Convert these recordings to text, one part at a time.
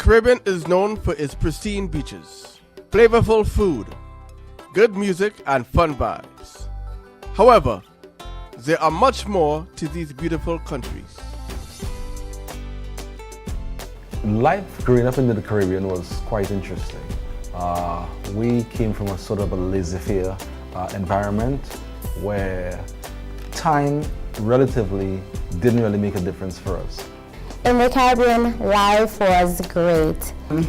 Caribbean is known for its pristine beaches, flavorful food, good music, and fun vibes. However, there are much more to these beautiful countries. Life growing up in the Caribbean was quite interesting. We came from a sort of a laissez-faire environment where time relatively didn't really make a difference for us. In the Caribbean, life was great.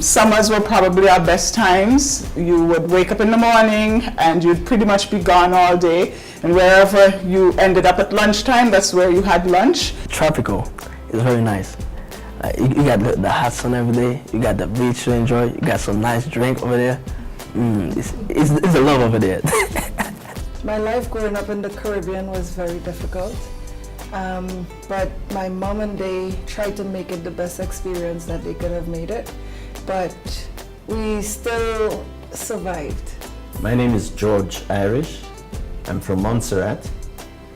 Summers were probably our best times. You would wake up in the morning and you'd pretty much be gone all day. And wherever you ended up at lunchtime, that's where you had lunch. Tropical is very nice. You got the hot sun every day. You got the beach to enjoy. You got some nice drink over there. It's a love over there. My life growing up in the Caribbean was very difficult. But my mom and they tried to make it the best experience that they could have made it. But we still survived. My name is George Irish. I'm from Montserrat.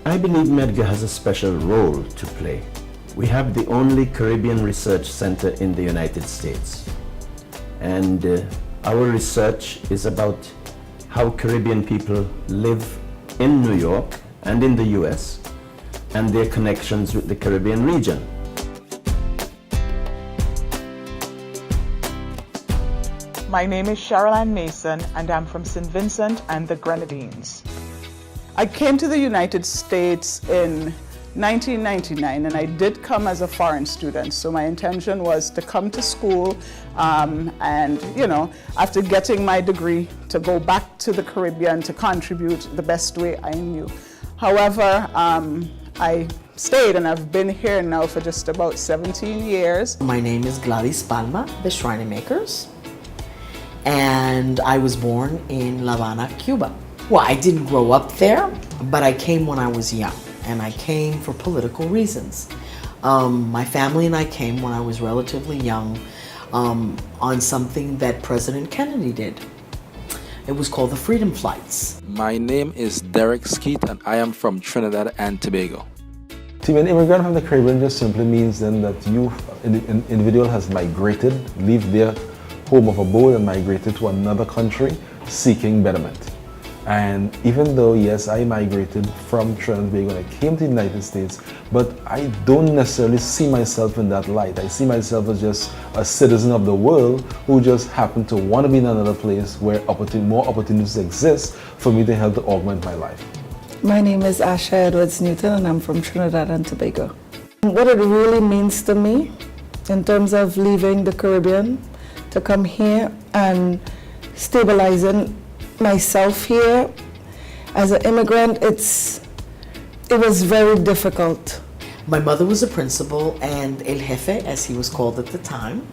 I believe Medgar has a special role to play. We have the only Caribbean Research Center in the United States. And our research is about how Caribbean people live in New York and in the US, and their connections with the Caribbean region. My name is Cheryl Ann Mason and I'm from St. Vincent and the Grenadines. I came to the United States in 1999 and I did come as a foreign student, so my intention was to come to school and, you know, after getting my degree, to go back to the Caribbean to contribute the best way I knew. However, I stayed and I've been here now for just about 17 years. My name is Gladys Palma, the Shrine Makers, and I was born in La Habana, Cuba. Well, I didn't grow up there, but I came when I was young, and I came for political reasons. My family and I came when I was relatively young on something that President Kennedy did. It was called the Freedom Flights. My name is Derek Skeet and I am from Trinidad and Tobago. To be an immigrant from the Caribbean just simply means then that an individual has migrated, leave their home of abode and migrated to another country seeking betterment. And even though, yes, I migrated from Trinidad and Tobago when I came to the United States, but I don't necessarily see myself in that light. I see myself as just a citizen of the world who just happened to want to be in another place where more opportunities exist for me to help to augment my life. My name is Asha Edwards Newton and I'm from Trinidad and Tobago. What it really means to me in terms of leaving the Caribbean to come here and stabilizing myself here as an immigrant, it was very difficult. My mother was a principal, and El Jefe, as he was called at the time,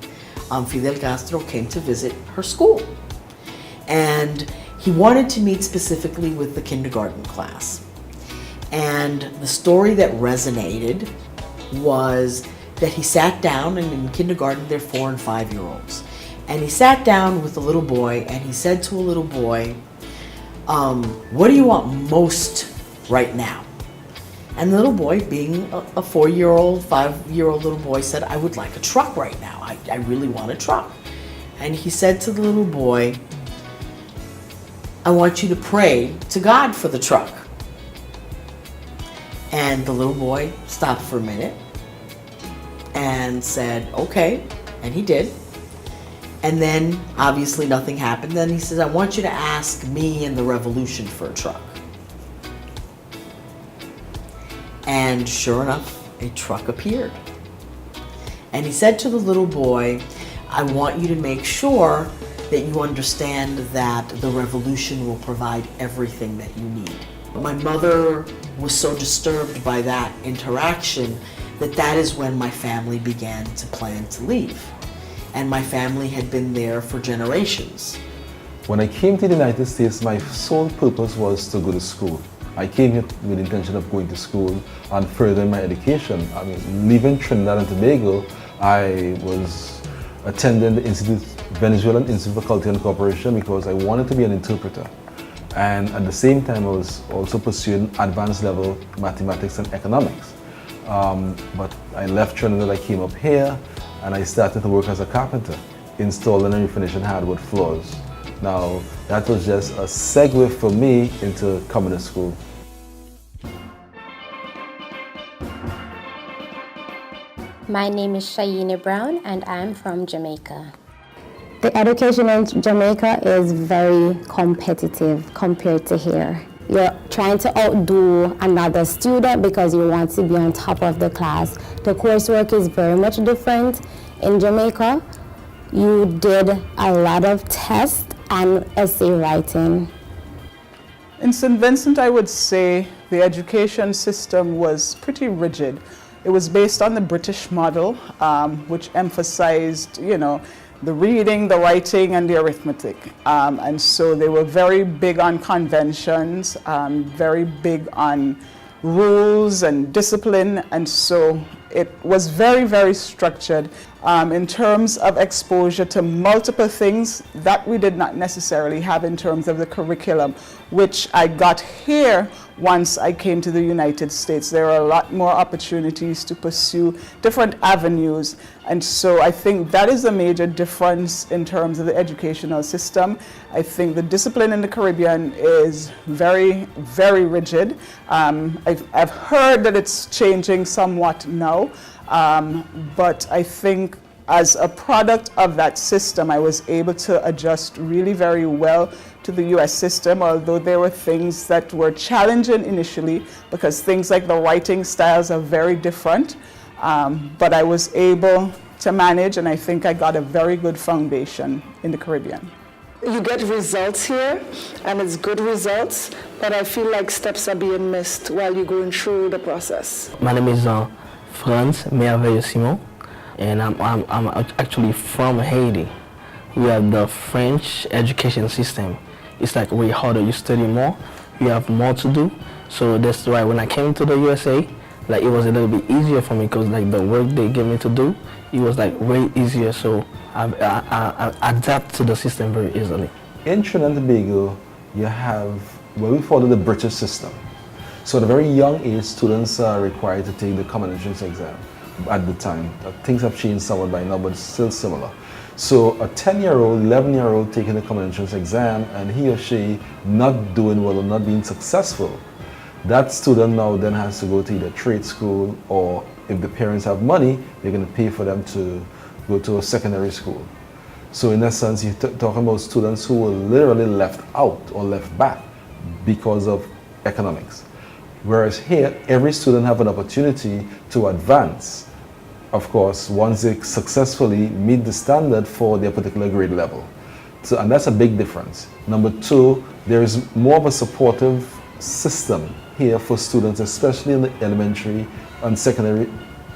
Fidel Castro, came to visit her school. And he wanted to meet specifically with the kindergarten class. And the story that resonated was that he sat down, and in kindergarten they're 4- and 5-year-olds. And he sat down with a little boy and he said to a little boy, what do you want most right now? And the little boy, being a 4-year-old, 5-year-old little boy, said, I would like a truck right now. I really want a truck. And he said to the little boy, I want you to pray to God for the truck. And the little boy stopped for a minute and said, okay, and he did. And then, obviously, nothing happened. Then he says, I want you to ask me and the revolution for a truck. And sure enough, a truck appeared. And he said to the little boy, I want you to make sure that you understand that the revolution will provide everything that you need. But my mother was so disturbed by that interaction that is when my family began to plan to leave. And my family had been there for generations. When I came to the United States, my sole purpose was to go to school. I came here with the intention of going to school and furthering my education. I mean, leaving Trinidad and Tobago, I was attending the Venezuelan Institute for Culture and Cooperation because I wanted to be an interpreter. And at the same time, I was also pursuing advanced level mathematics and economics. But I left Trinidad, I came up here, and I started to work as a carpenter. installing and refinishing hardwood floors. Now, that was just a segue for me into coming to school. My name is Shayina Brown and I'm from Jamaica. The education in Jamaica is very competitive compared to here. You're trying to outdo another student because you want to be on top of the class. The coursework is very much different. In Jamaica, you did a lot of tests and essay writing. In St. Vincent, I would say the education system was pretty rigid. It was based on the British model, which emphasized, the reading, the writing, and the arithmetic. And so they were very big on conventions, very big on rules and discipline, and so it was very, very structured in terms of exposure to multiple things that we did not necessarily have in terms of the curriculum, which I got here once I came to the United States. There are a lot more opportunities to pursue different avenues, and so I think that is a major difference in terms of the educational system. I think the discipline in the Caribbean is very, very rigid. I've heard that it's changing somewhat now, but I think as a product of that system, I was able to adjust really very well to the US system, although there were things that were challenging initially because things like the writing styles are very different. But I was able to manage, and I think I got a very good foundation in the Caribbean. You get results here, and it's good results, but I feel like steps are being missed while you're going through the process. My name is Franz Merveilleux-Simon, and I'm actually from Haiti. We have the French education system. It's like way harder. You study more, you have more to do. So that's why when I came to the USA, like it was a little bit easier for me because like the work they gave me to do, it was like way easier. So I adapt to the system very easily. In Trinidad and Tobago, you have what we follow the British system. So at a very young age, students are required to take the common entrance exam at the time. Things have changed somewhat by now, but it's still similar. So a 10-year-old, 11-year-old taking the common entrance exam and he or she not doing well or not being successful, that student now then has to go to either trade school, or if the parents have money, they're going to pay for them to go to a secondary school. So in essence, you're talking about students who were literally left out or left back because of economics. Whereas here, every student have an opportunity to advance, of course, once they successfully meet the standard for their particular grade level. So, and that's a big difference. Number two, there is more of a supportive system here for students, especially in the elementary and secondary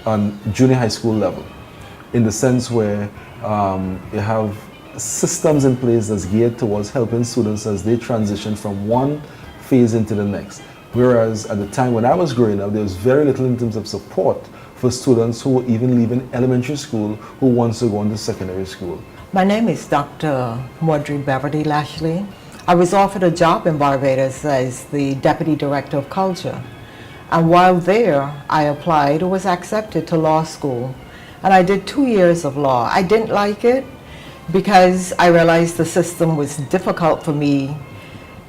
and junior high school level, in the sense where you have systems in place that's geared towards helping students as they transition from one phase into the next. Whereas at the time when I was growing up, there was very little in terms of support for students who were even leaving elementary school who wants to go into secondary school. My name is Dr. Maudrey Beverly Lashley. I was offered a job in Barbados as the Deputy Director of Culture. And while there, I applied and was accepted to law school. And I did 2 years of law. I didn't like it because I realized the system was difficult for me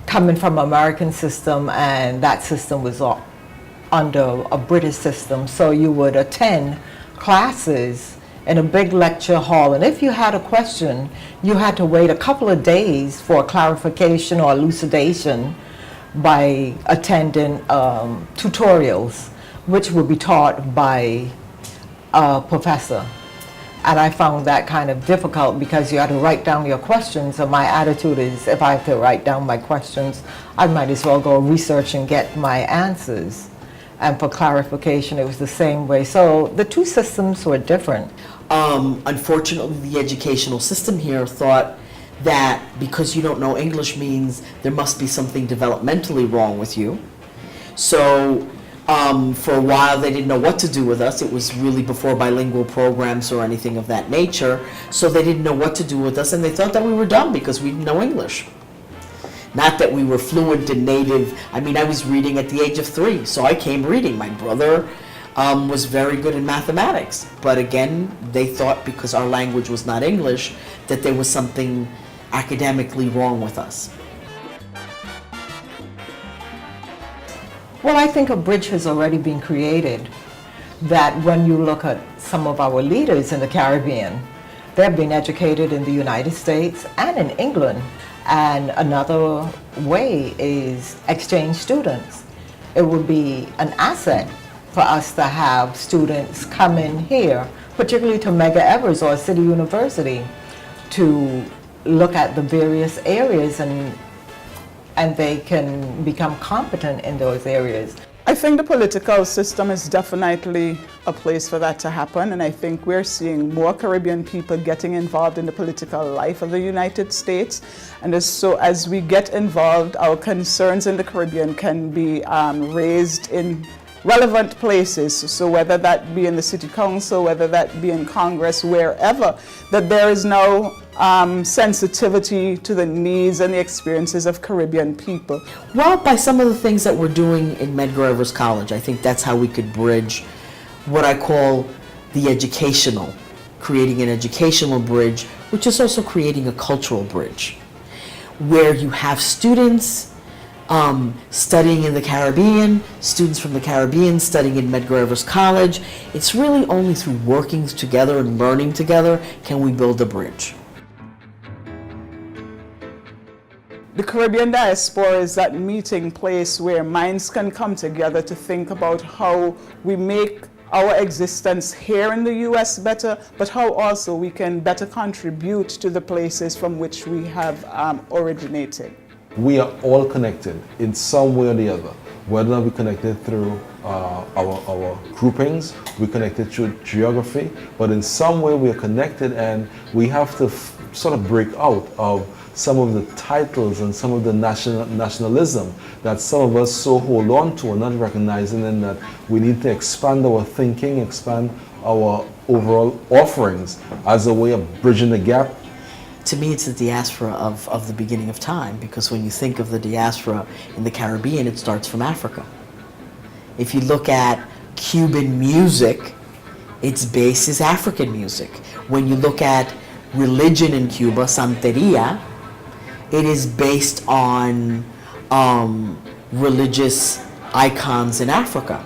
coming from an American system, and that system was under a British system. So you would attend classes in a big lecture hall, and if you had a question, you had to wait a couple of days for a clarification or elucidation by attending tutorials, which would be taught by a professor. And I found that kind of difficult because you had to write down your questions, and my attitude is if I have to write down my questions, I might as well go research and get my answers. And for clarification, it was the same way. So the two systems were different. Unfortunately, the educational system here thought that because you don't know English means there must be something developmentally wrong with you. So for a while, they didn't know what to do with us. It was really before bilingual programs or anything of that nature. So they didn't know what to do with us, and they thought that we were dumb because we didn't know English. Not that we were fluent and native. I mean, I was reading at the age of 3, so I came reading. My brother was very good in mathematics. But again, they thought because our language was not English that there was something academically wrong with us. Well, I think a bridge has already been created, that when you look at some of our leaders in the Caribbean, they've been educated in the United States and in England. And another way is exchange students. It would be an asset for us to have students come in here, particularly to Medgar Evers or City University, to look at the various areas and they can become competent in those areas. I think the political system is definitely a place for that to happen, and I think we're seeing more Caribbean people getting involved in the political life of the United States. And as we get involved, our concerns in the Caribbean can be raised in relevant places. So whether that be in the City Council, whether that be in Congress, wherever, that there is now sensitivity to the needs and the experiences of Caribbean people. Well, by some of the things that we're doing in Medgar Evers College, I think that's how we could bridge what I call the educational, creating an educational bridge, which is also creating a cultural bridge, where you have students studying in the Caribbean, students from the Caribbean studying in Medgar Evers College. It's really only through working together and learning together can we build a bridge. The Caribbean diaspora is that meeting place where minds can come together to think about how we make our existence here in the U.S. better, but how also we can better contribute to the places from which we have originated. We are all connected in some way or the other. Whether or not we're connected through our groupings, we're connected through geography, but in some way we are connected, and we have to sort of break out of some of the titles and some of the nationalism that some of us so hold on to, and not recognizing then that we need to expand our thinking, expand our overall offerings as a way of bridging the gap. To me, it's the diaspora of the beginning of time, because when you think of the diaspora in the Caribbean, it starts from Africa. If you look at Cuban music, its base is African music. When you look at religion in Cuba, Santeria, it is based on religious icons in Africa.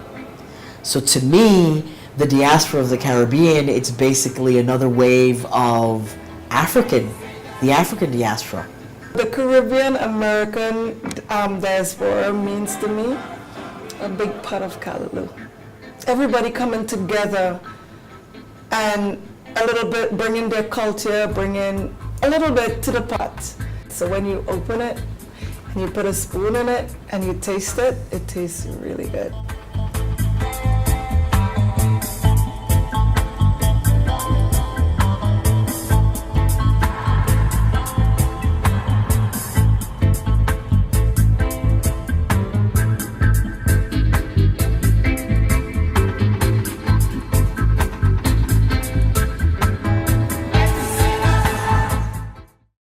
So to me, the diaspora of the Caribbean, it's basically another wave of the African diaspora. The Caribbean American diaspora means to me a big pot of callaloo. Everybody coming together and a little bit bringing their culture, bringing a little bit to the pot. So when you open it and you put a spoon in it and you taste it, it tastes really good.